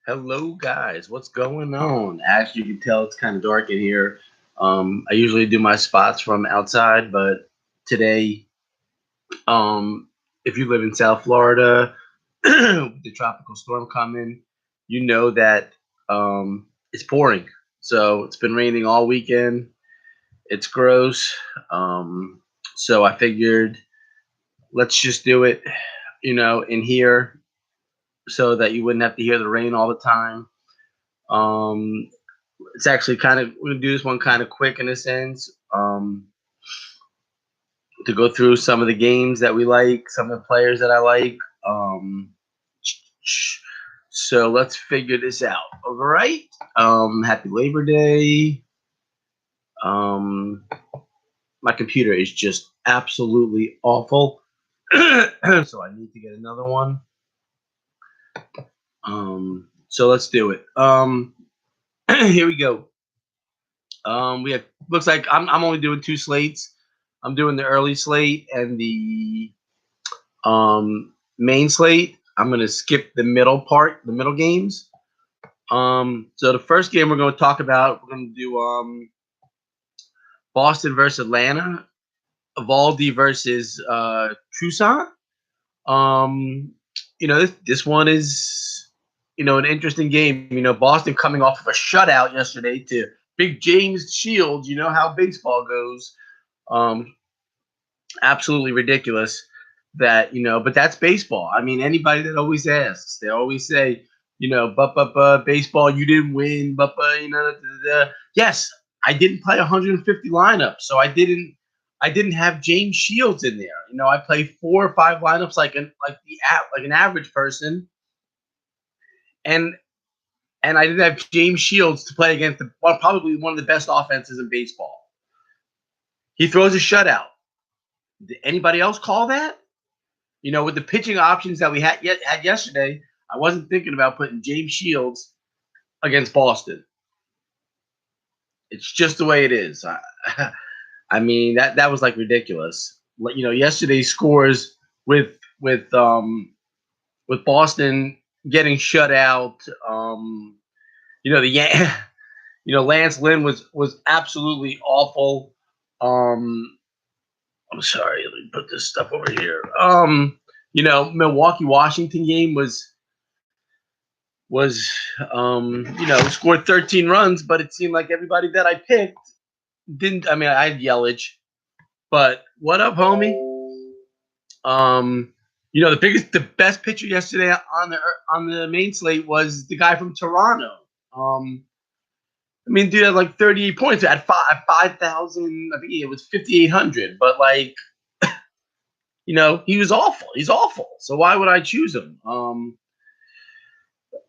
Hello, guys. What's going on? As you can tell, it's kind of dark in here. I usually do my spots from outside, but today, if you live in South Florida, with the tropical storm coming, you know that it's pouring. So it's been raining all weekend. It's gross. Um, so I figured let's just do it, in here so that you wouldn't have to hear the rain all the time. Um, it's actually we're gonna do this one kind of quick in a sense. To go through some of the games that we like, some of the players that I like. Um, so let's figure this out. All right. Happy Labor Day. Um, my computer is just absolutely awful, so I need to get another one. So let's do it. Here we go. We have looks like I'm only doing two slates. I'm doing the early slate and the main slate. I'm gonna skip the middle part, the middle games. So the first game we're gonna talk about, we're gonna do Boston versus Atlanta, Evaldi versus Toussaint. Um, this one is an interesting game. Boston coming off of a shutout yesterday to Big James Shields. You know how baseball goes. Um, Absolutely ridiculous but that's baseball. I mean, anybody that always asks, they always say, but baseball, you didn't win, da, da, da. Yes, I didn't play 150 lineups, so I didn't have James Shields in there. I played 4 or 5 lineups like an average person, and I didn't have James Shields to play against probably one of the best offenses in baseball. He throws a shutout. Did anybody else call that? With the pitching options that we had yesterday, I wasn't thinking about putting James Shields against Boston. It's just the way it is. I mean that was like ridiculous. Yesterday's scores with Boston getting shut out. The Lance Lynn was absolutely awful. I'm sorry, let me put this stuff over here. Milwaukee Washington game was scored 13 runs, but it seemed like everybody that I picked didn't. I mean, I had Yelich, but what up, homie? The best pitcher yesterday on the main slate was the guy from Toronto. I mean, dude had like 38 points at 5,000. I think it was 5,800, but he was awful. He's awful. So why would I choose him?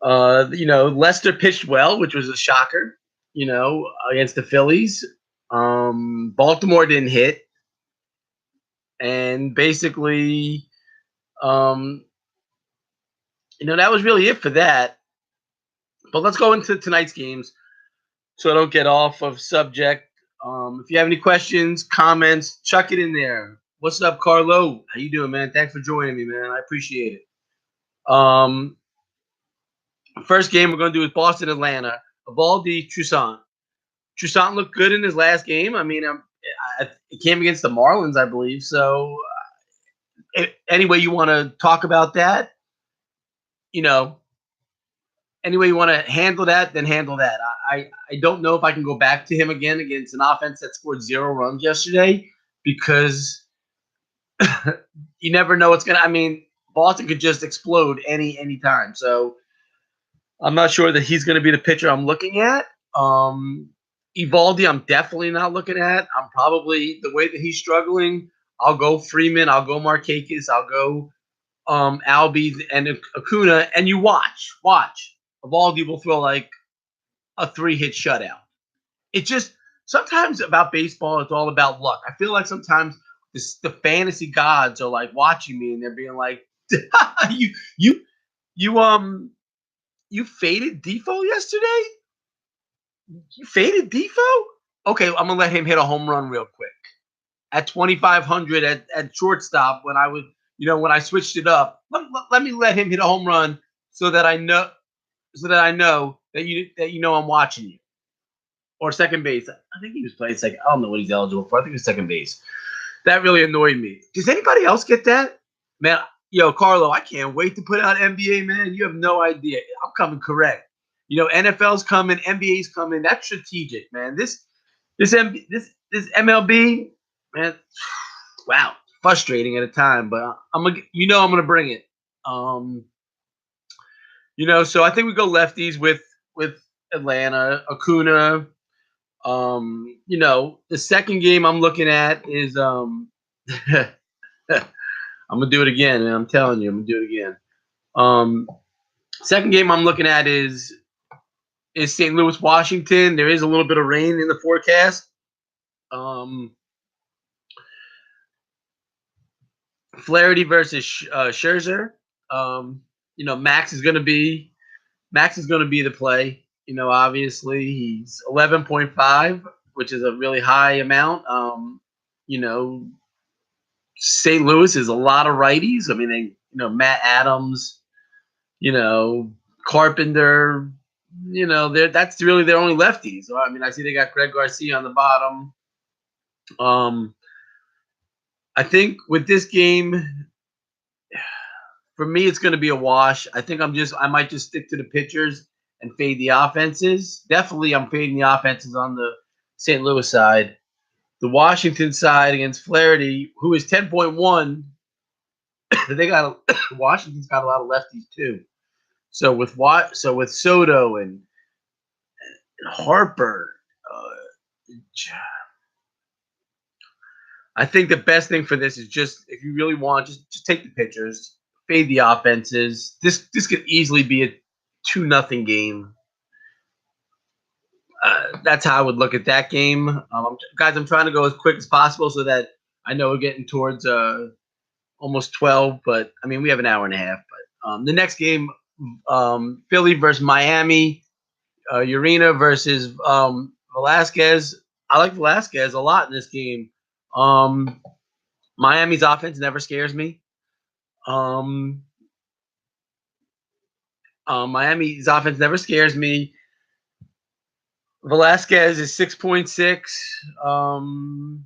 Lester pitched well, which was a shocker, against the Phillies. Baltimore didn't hit. And basically, um, that was really it for that. But let's go into tonight's games so I don't get off of subject. If you have any questions, comments, chuck it in there. What's up, Carlo? How you doing, man? Thanks for joining me, man. I appreciate it. First game we're going to do is Boston, Atlanta. Evaldi, Toussaint. Toussaint looked good in his last game. I mean, it came against the Marlins, I believe. So, any way you want to talk about that, you know, any way you want to handle that, then handle that. I don't know if I can go back to him again against an offense that scored 0 runs yesterday because you never know what's going to – I mean, Boston could just explode any time. So, I'm not sure that he's going to be the pitcher I'm looking at. Evaldi, I'm definitely not looking at. I'm probably the way that he's struggling. I'll go Freeman. I'll go Markakis. I'll go Albies and Acuna. And you watch. Evaldi will throw like a 3-hit shutout. It just sometimes about baseball, it's all about luck. I feel like sometimes the fantasy gods are like watching me and they're being like, you you you you faded Defoe yesterday? You faded Defoe? Okay, I'm gonna let him hit a home run real quick at 2,500 at shortstop when I was, when I switched it up. Let me let him hit a home run so that I know. so that I know that you know I'm watching you. Or second base. I think he was playing second. I don't know what he's eligible for. I think it was second base. That really annoyed me. Does anybody else get that? Man, yo, Carlo, I can't wait to put out NBA, man. You have no idea. I'm coming correct. NFL's coming, NBA's coming. That's strategic, man. This MLB, man, wow, frustrating at a time, but I'm gonna bring it. Um, so I think we go lefties with Atlanta, Acuna. The second game I'm looking at is I'm gonna do it again, man. I'm telling you, I'm gonna do it again. Um, Second game I'm looking at is St. Louis, Washington. There is a little bit of rain in the forecast. Um, Flaherty versus Scherzer. Max is gonna be the play. Obviously he's 11.5, which is a really high amount. You know, St. Louis is a lot of righties. I mean, Matt Adams, you know, Carpenter, that's really their only lefties. I mean, I see they got Greg Garcia on the bottom. I think with this game, for me, it's going to be a wash. I think I might just stick to the pitchers and fade the offenses. Definitely, I'm fading the offenses on the St. Louis side. The Washington side against Flaherty, who is 10.1, Washington's got a lot of lefties too. So with Soto and Harper, I think the best thing for this is just if you really want, just take the pitchers, fade the offenses. This could easily be a 2-0 game. That's how I would look at that game. Guys, I'm trying to go as quick as possible so that I know we're getting towards almost 12, but I mean we have an hour and a half. But the next game, Philly versus Miami, Urena versus Velasquez. I like Velasquez a lot in this game. Miami's offense never scares me. Miami's offense never scares me. Velasquez is 6.6. On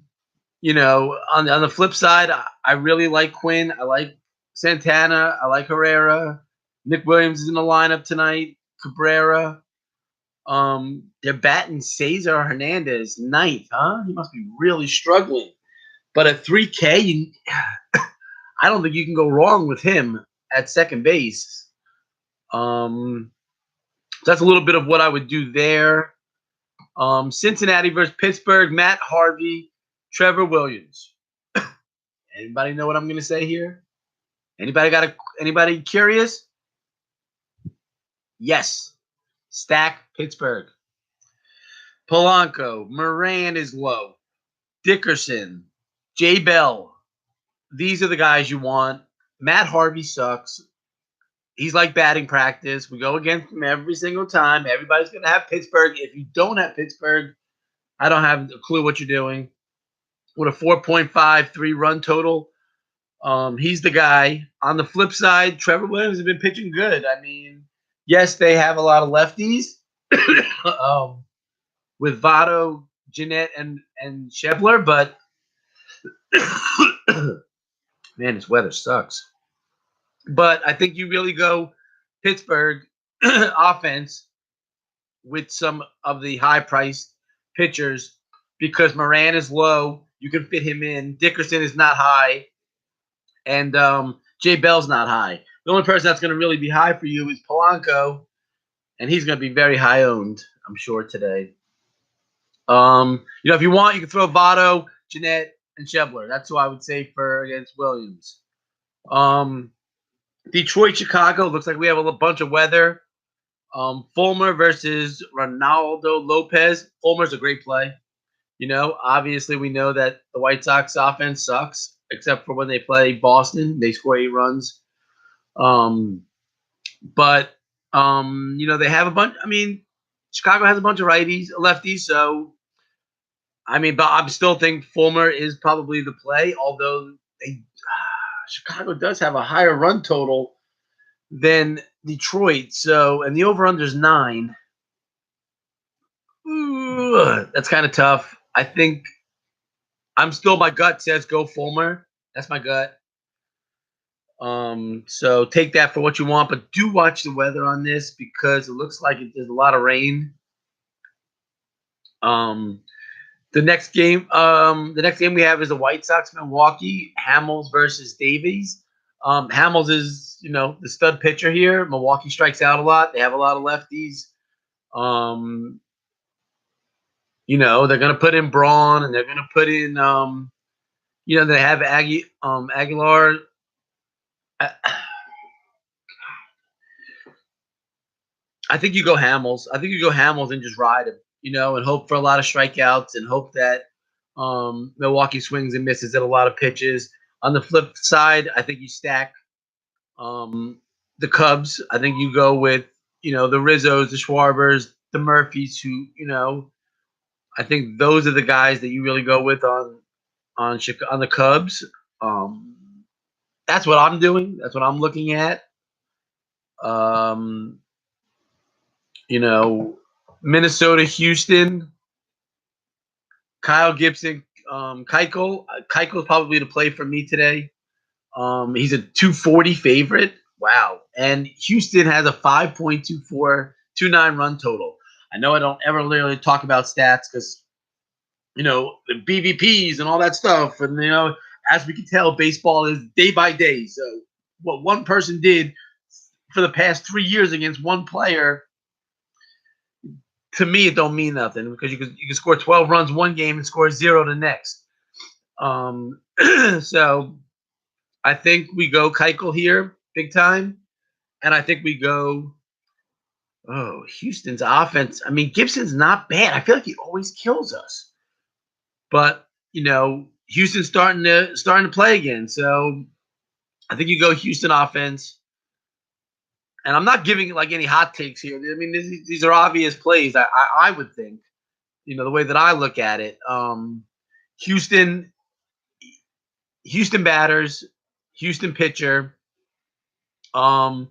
the flip side, I really like Quinn. I like Santana. I like Herrera. Nick Williams is in the lineup tonight. Cabrera. They're batting Cesar Hernandez ninth, huh? He must be really struggling. But at 3K, I don't think you can go wrong with him at second base. That's a little bit of what I would do there. Cincinnati versus Pittsburgh, Matt Harvey, Trevor Williams. Anybody know what I'm going to say here? Anybody curious? Yes. Stack Pittsburgh. Polanco, Moran is low. Dickerson, J. Bell. These are the guys you want. Matt Harvey sucks. He's like batting practice. We go against him every single time. Everybody's going to have Pittsburgh. If you don't have Pittsburgh, I don't have a clue what you're doing. With a 4.53 run total, he's the guy. On the flip side, Trevor Williams has been pitching good. I mean, yes, they have a lot of lefties with Votto, Jeanette, and Schebler, but man, this weather sucks. But I think you really go Pittsburgh offense with some of the high-priced pitchers because Moran is low. You can fit him in. Dickerson is not high. And Jay Bell's not high. The only person that's going to really be high for you is Polanco, and he's going to be very high-owned, I'm sure, today. If you want, you can throw Votto, Jeanette, and Schebler. That's who I would say for against Williams. Detroit, Chicago. Looks like we have a bunch of weather. Fulmer versus Ronaldo Lopez. Fulmer's a great play. Obviously we know that the White Sox offense sucks, except for when they play Boston. They score 8 runs. But they have a bunch. I mean, Chicago has a bunch of lefties. So, I mean, but I still think Fulmer is probably the play, although Chicago does have a higher run total than Detroit. So, and the over-under is 9. Ooh, that's kind of tough. I think I'm still, my gut says go Fulmer. That's my gut. So take that for what you want, but do watch the weather on this because it looks like there's a lot of rain. Um, the next game we have is the White Sox, Milwaukee, Hamels versus Davies. Hamels is, the stud pitcher here. Milwaukee strikes out a lot. They have a lot of lefties. Um, they're going to put in Braun, and they're going to put in, they have Aguilar. I think you go Hamels. I think you go Hamels and just ride him, and hope for a lot of strikeouts and hope that Milwaukee swings and misses at a lot of pitches. On the flip side, I think you stack the Cubs. I think you go with, the Rizzos, the Schwarbers, the Murphys, who, I think those are the guys that you really go with on the Cubs. That's what I'm doing. That's what I'm looking at. Um, Minnesota, Houston, Kyle Gibson, Keuchel. Keuchel is probably the play for me today. He's a 240 favorite. Wow. And Houston has a 5.2429 run total. I know I don't ever really talk about stats because, the BVPs and all that stuff. And, as we can tell, baseball is day by day. So what one person did for the past 3 years against one player, to me, it don't mean nothing because you can score 12 runs one game and score 0 the next. So I think we go Keuchel here big time, and I think we go. Oh, Houston's offense. I mean, Gibson's not bad. I feel like he always kills us, but Houston's starting to play again. So I think you go Houston offense. And I'm not giving like any hot takes here. I mean, these are obvious plays. I would think, the way that I look at it. Houston batters, Houston pitcher. You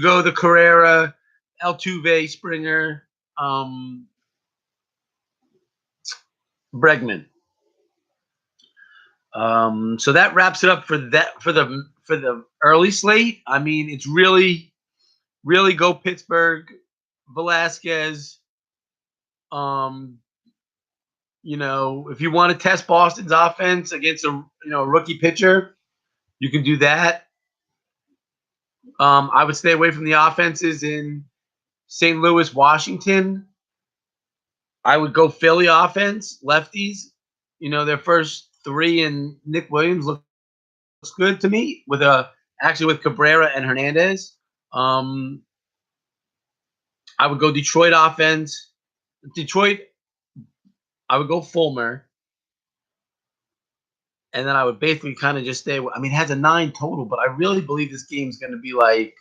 go the Carrera, Altuve, Springer, Bregman. So that wraps it up for the early slate. I mean, it's really go Pittsburgh, Velasquez. If you want to test Boston's offense against a rookie pitcher, you can do that. I would stay away from the offenses in St. Louis, Washington. I would go Philly offense, lefties. Their first 3 and Nick Williams looks good to me with Cabrera and Hernandez. I would go Detroit offense. Detroit, I would go Fulmer. And then I would basically kind of just stay. I mean, it has a 9 total, but I really believe this game is going to be like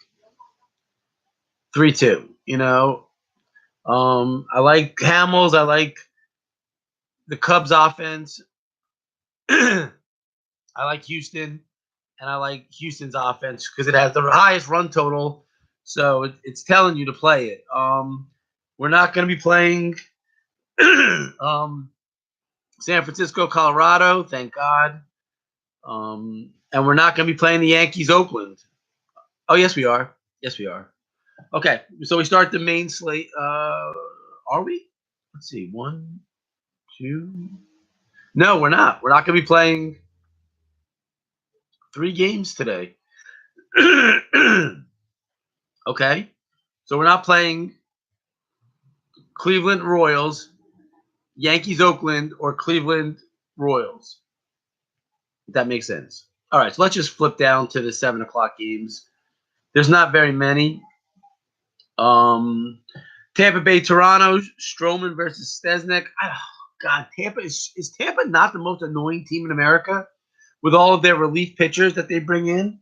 3-2. I like Hamels. I like the Cubs offense. I like Houston, and I like Houston's offense because it has the highest run total. So it's telling you to play it. We're not going to be playing San Francisco, Colorado. Thank God. And we're not going to be playing the Yankees, Oakland. Oh, yes, we are. Yes, we are. Okay, so we start the main slate. Are we? Let's see. 1, 2. No, we're not. We're not going to be playing 3 games today. Okay, so we're not playing Cleveland Royals, Yankees, Oakland, or Cleveland Royals. If that makes sense. All right, so let's just flip down to the 7 o'clock games. There's not very many. Tampa Bay, Toronto, Stroman versus Stesnik. Oh, God, Tampa is Tampa not the most annoying team in America with all of their relief pitchers that they bring in?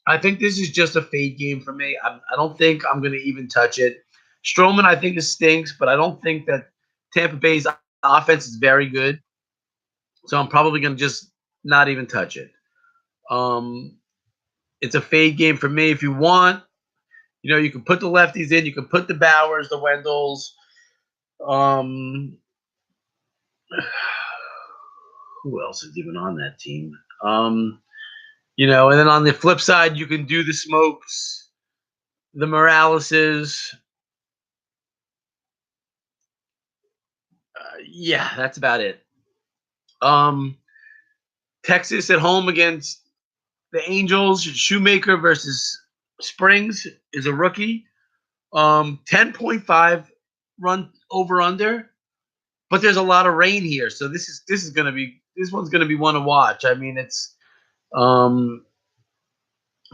I think this is just a fade game for me. I don't think I'm going to even touch it. Stroman, I think it stinks, but I don't think that Tampa Bay's offense is very good. So I'm probably going to just not even touch it. it's a fade game for me. If you want, you can put the lefties in. You can put the Bowers, the Wendells. Um, who else is even on that team? And then on the flip side, you can do the Smokes, the Moraleses. Yeah, that's about it. Texas at home against the Angels. Shoemaker versus Springs is a rookie. 10.5 run over under, but there's a lot of rain here, so this one's gonna be one to watch. I mean, it's 50%,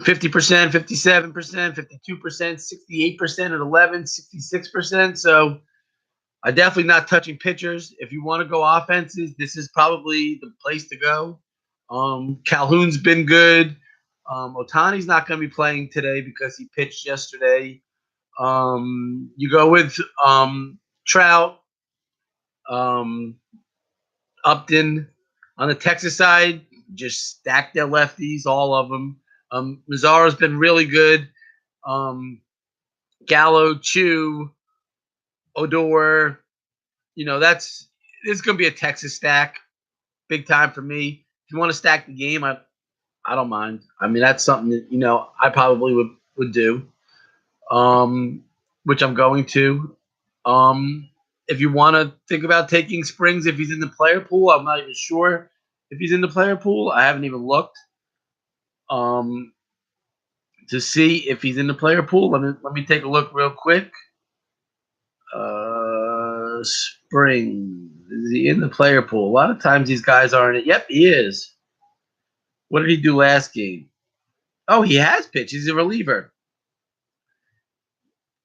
57%, 52%, 68% at 11, 66%. So I definitely not touching pitchers. If you want to go offenses, this is probably the place to go. Calhoun's been good. Otani's not going to be playing today because he pitched yesterday. You go with Trout, Upton. On the Texas side, just stack their lefties, all of them. Mazzaro's been really good. Gallo, Chu, Odor. This is going to be a Texas stack, big time for me. If you want to stack the game, I don't mind. I mean, that's something that I probably would do, which I'm going to. If you want to think about taking Springs, if he's in the player pool, I'm not even sure if he's in the player pool. I haven't even looked to see if he's in the player pool. Let me take a look real quick. Springs, is he in the player pool? A lot of times these guys aren't. Yep, he is. What did he do last game? Oh, he has pitched. He's a reliever.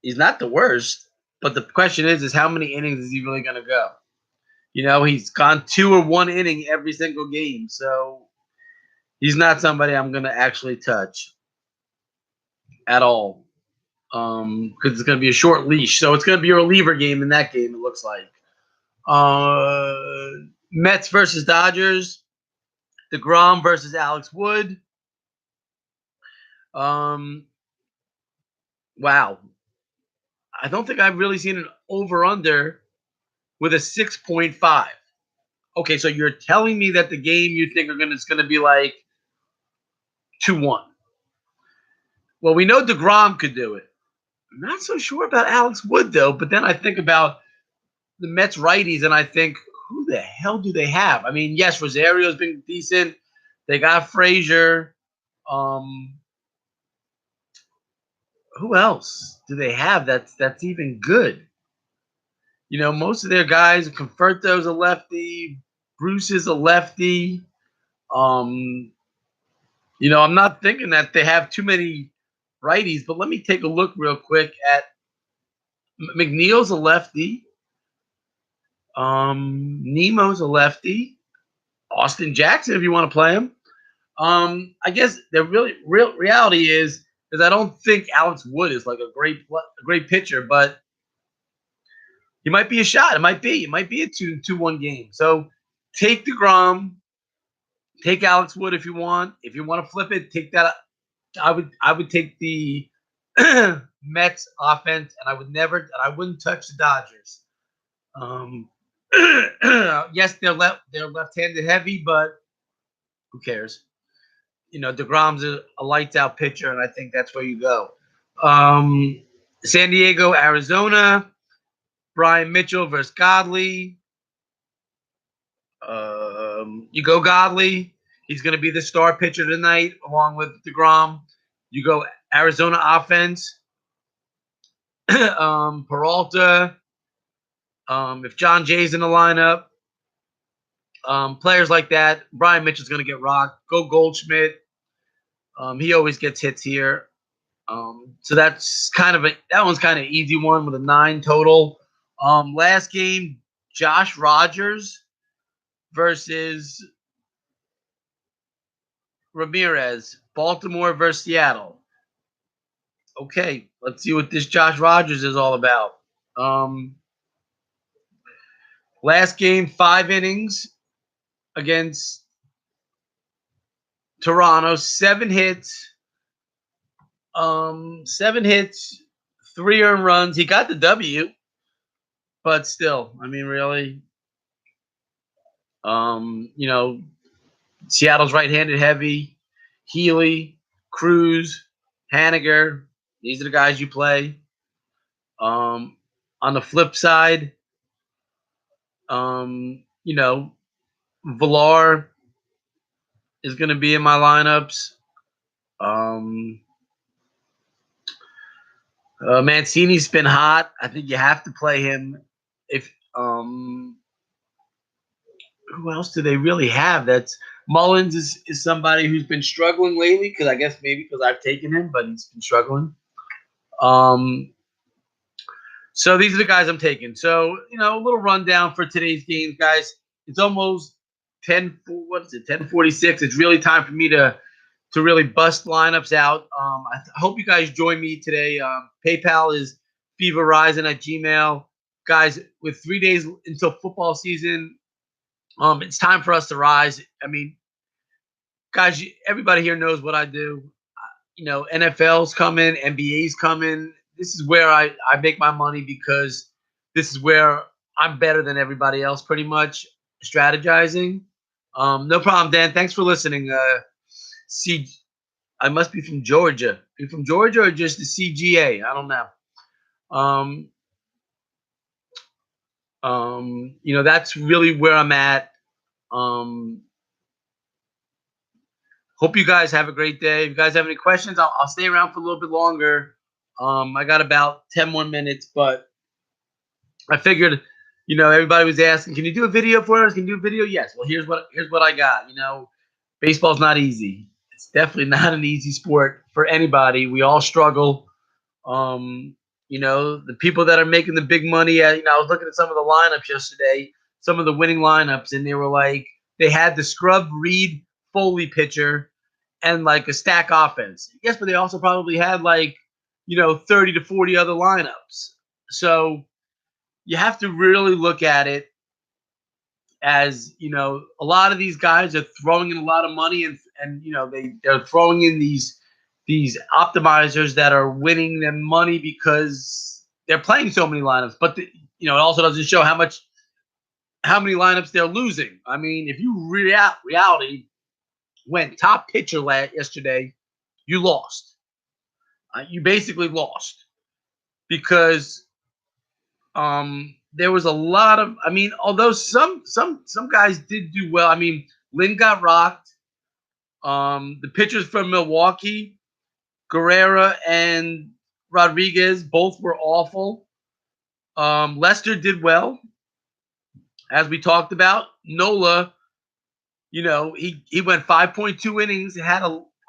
He's not the worst, but the question is how many innings is he really going to go? He's gone 2 or 1 inning every single game, so he's not somebody I'm going to actually touch at all, because it's going to be a short leash. So it's going to be a reliever game in that game, it looks like. Mets versus Dodgers. DeGrom versus Alex Wood. Wow. I don't think I've really seen an over-under with a 6.5. Okay, so you're telling me that the game you think is going to be like 2-1. Well, we know DeGrom could do it. I'm not so sure about Alex Wood, though. But then I think about the Mets righties, and I think, who the hell do they have? I mean, yes, Rosario's been decent. They got Frazier. Who else do they have that's even good? Most of their guys, Conforto's a lefty. Bruce is a lefty. I'm not thinking that they have too many righties, but let me take a look real quick at McNeil's a lefty. Nemo's a lefty. Austin Jackson, if you want to play him. I guess the real reality is I don't think Alex Wood is like a great pitcher, but he might be a shot. It might be a 2-1 game. So take DeGrom, take Alex Wood if you want. If you want to flip it, take that. I would take the Mets offense, and I wouldn't touch the Dodgers. Yes, they're left-handed heavy, but who cares? DeGrom's a lights out pitcher, and I think that's where you go. San Diego, Arizona, Brian Mitchell versus Godley. You go Godley. He's going to be the star pitcher tonight, along with DeGrom. You go Arizona offense. Peralta. If John Jay's in the lineup, players like that, Brian Mitchell's going to get rocked. Go Goldschmidt. He always gets hits here. So that one's kind of easy one with a 9 total. Last game, Josh Rogers versus Ramirez. Baltimore versus Seattle. Okay, let's see what this Josh Rogers is all about. Last game, 5 innings against Toronto, 7 hits, Seven hits, three earned runs. He got the W, but still, I mean, really, you know, Seattle's right-handed heavy. Healy, Cruz, Haniger. These are the guys you play. On the flip side, you know, Villar is going to be in my lineups. Um, Mancini's been hot. I think you have to play him. If Who else do they really have? That's Mullins is somebody who's been struggling lately because I guess maybe because I've taken him, but he's been struggling. Um, so these are the guys I'm taking. So a little rundown for today's games, guys. It's almost 10. What is it? 10:46. It's really time for me to really bust lineups out. I hope you guys join me today. PayPal is feverrising at Gmail. Guys, with 3 days until football season, it's time for us to rise. I mean, guys, everybody here knows what I do. NFL's coming, NBA's coming. This is where I make my money because this is where I'm better than everybody else, pretty much strategizing. No problem, Dan. Thanks for listening. See, I must be from Georgia. Are you from Georgia or just the CGA? I don't know. That's really where I'm at. Hope you guys have a great day. If you guys have any questions, I'll stay around for a little bit longer. I got about 10 more minutes, but I figured, everybody was asking, can you do a video for us? Can you do a video? Yes. Well, here's what I got. Baseball's not easy. It's definitely not an easy sport for anybody. We all struggle. The people that are making the big money, I was looking at some of the lineups yesterday, some of the winning lineups, and they were like, they had the scrub Reed Foley pitcher and like a stack offense. Yes, but they also probably had 30 to 40 other lineups. So you have to really look at it as, a lot of these guys are throwing in a lot of money and they're throwing in these optimizers that are winning them money because they're playing so many lineups. But it also doesn't show how many lineups they're losing. I mean, if you reality went top pitcher yesterday, you lost. You basically lost because there was a lot of. I mean, although some guys did do well. I mean, Lynn got rocked. The pitchers from Milwaukee, Guerrera and Rodriguez, both were awful. Lester did well, as we talked about. Nola, he went 5.2 innings, had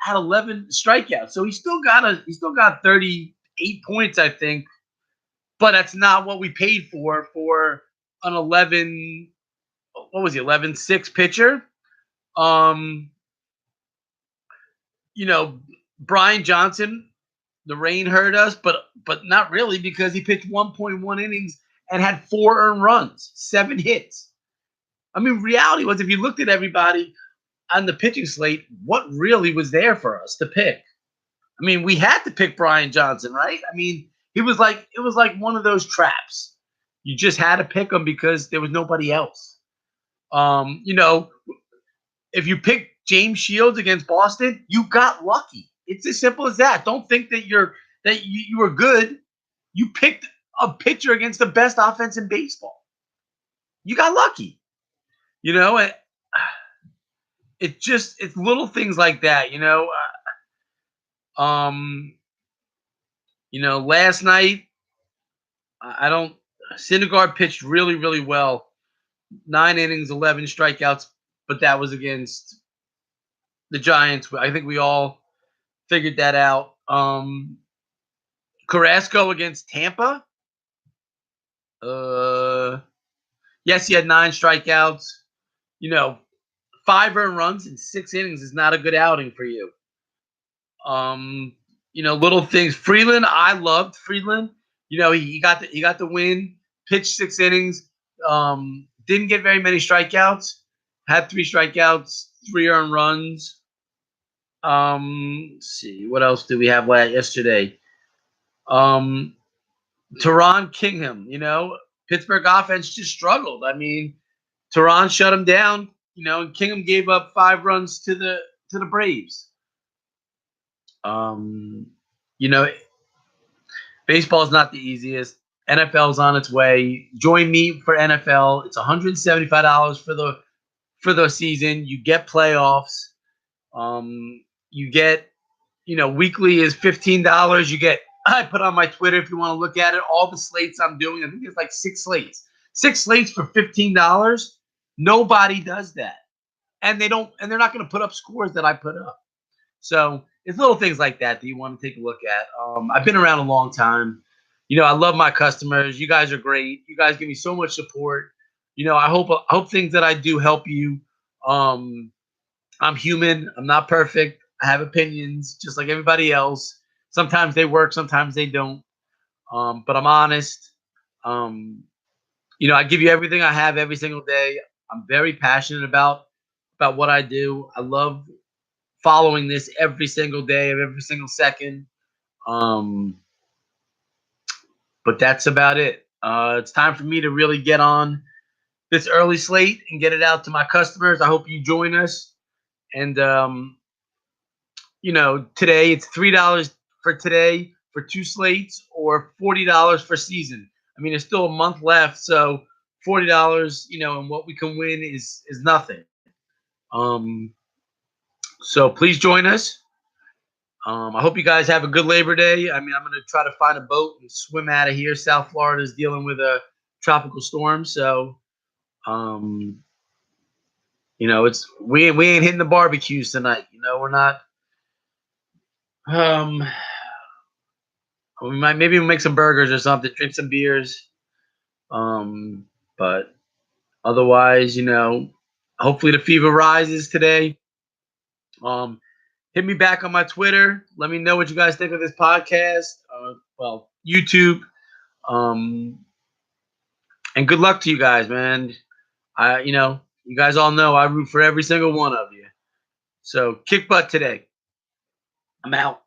11 strikeouts, so he still got 38 points, I think. But that's not what we paid for an 11. What was he? 11-6 pitcher. Um, Brian Johnson, the rain hurt us, but not really because he pitched 1.1 innings and had 4 earned runs, 7 hits. I mean, reality was if you looked at everybody on the pitching slate, what really was there for us to pick? I mean, we had to pick Brian Johnson, right? I mean, it was like one of those traps. You just had to pick him because there was nobody else. If you pick James Shields against Boston, you got lucky. It's as simple as that. Don't think that you were good. You picked a pitcher against the best offense in baseball. You got lucky. It's little things like that. Last night I don't. Syndergaard pitched really, really well. 9 innings, 11 strikeouts, but that was against the Giants. I think we all figured that out. Carrasco against Tampa. Yes, he had 9 strikeouts. 5 earned runs in 6 innings is not a good outing for you. Little things. Freeland, I loved Freeland. He got the win. Pitched 6 innings. Didn't get very many strikeouts. Had 3 strikeouts, 3 earned runs. Let's see, what else did we have yesterday? Um, Teron Kingham, Pittsburgh offense just struggled. I mean, Teron shut him down, and Kingham gave up 5 runs to the Braves. Um, you know, baseball is not the easiest. NFL's on its way. Join me for NFL. It's $175 for the season. You get playoffs. You get, weekly is $15. You get, I put on my Twitter if you want to look at it, all the slates I'm doing. I think there's like 6 slates. 6 slates for $15. Nobody does that. And they're not going to put up scores that I put up. So it's little things like that you want to take a look at. I've been around a long time. I love my customers. You guys are great. You guys give me so much support. I hope things that I do help you. Um, I'm human. I'm not perfect. I have opinions just like everybody else. Sometimes they work, sometimes they don't. But I'm honest. Um, I give you everything I have every single day. I'm very passionate about what I do. I love following this every single day of every single second. Um, but that's about it. It's time for me to really get on this early slate and get it out to my customers. I hope you join us. And today it's $3 for today for 2 slates or $40 for season. I mean, there's still a month left, so $40, and what we can win is nothing. Um, so please join us. I hope you guys have a good Labor Day. I mean, I'm going to try to find a boat and swim out of here. South Florida is dealing with a tropical storm, so it's we ain't hitting the barbecues tonight. We're not. Um, maybe we'll make some burgers or something, drink some beers. But otherwise, hopefully the fever rises today. Hit me back on my Twitter. Let me know what you guys think of this podcast. YouTube. Um, and good luck to you guys, man. You guys all know I root for every single one of you. So kick butt today. I'm out.